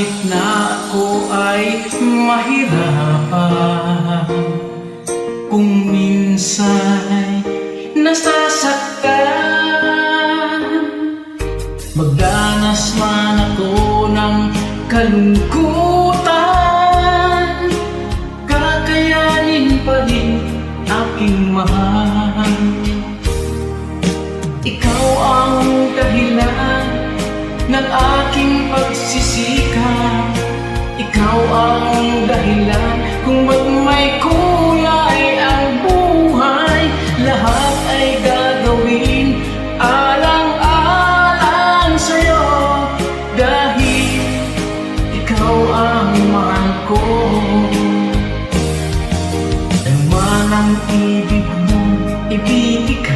Kahit na ako ay mahirapan, kung minsan nasasaktan, magdanas man ako ng kalungkutan, kakayanin pa din aking mahal. Ikaw ang dahilan ng aking pagsisikap, ikaw ang dahilan kung ba't may kulay ang buhay. Lahat ay gagawin alang-alang sa'yo, dahil ikaw ang mahal ko. Ano man ang ibig mo, ibigay ka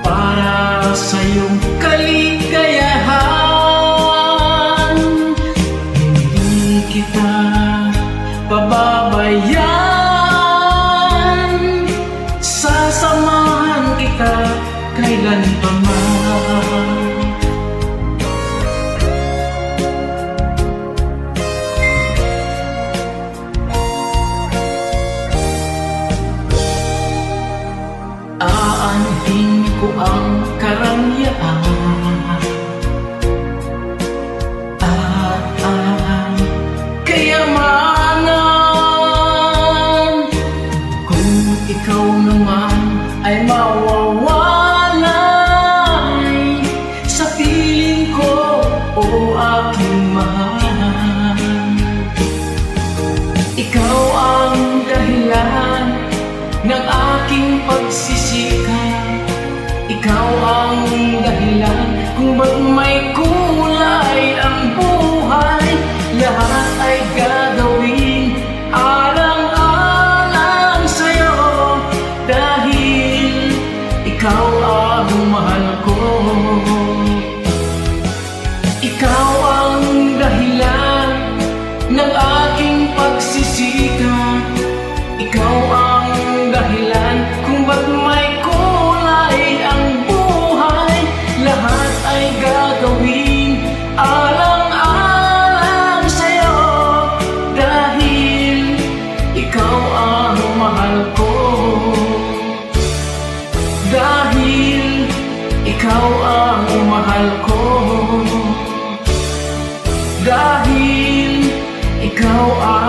para sa iyong kaligayahan. Hindi kita pababayaan, sasamahan kita kailan pa man. Aanhin ko ang karangyaan at ang kayamanan, kung ikaw naman ay mawawalay sa piling ko, o aking mahal. Ikaw ang dahilan ng aking pagsisikap, ikaw ang dahilan kung ba't may kulay ang buhay. Lahat ay gagawin alang-alang sa'yo, dahil ikaw ang mahal ko. Ikaw ang dahilan ng aking pagsisikap, ikaw ang dahilan kung ba't may kulay ang buhay. Lahat ay gagawin alang-alang sa'yo, dahil ikaw ang mahal ko. Dahil ikaw ang mahal ko. Dahil ikaw ang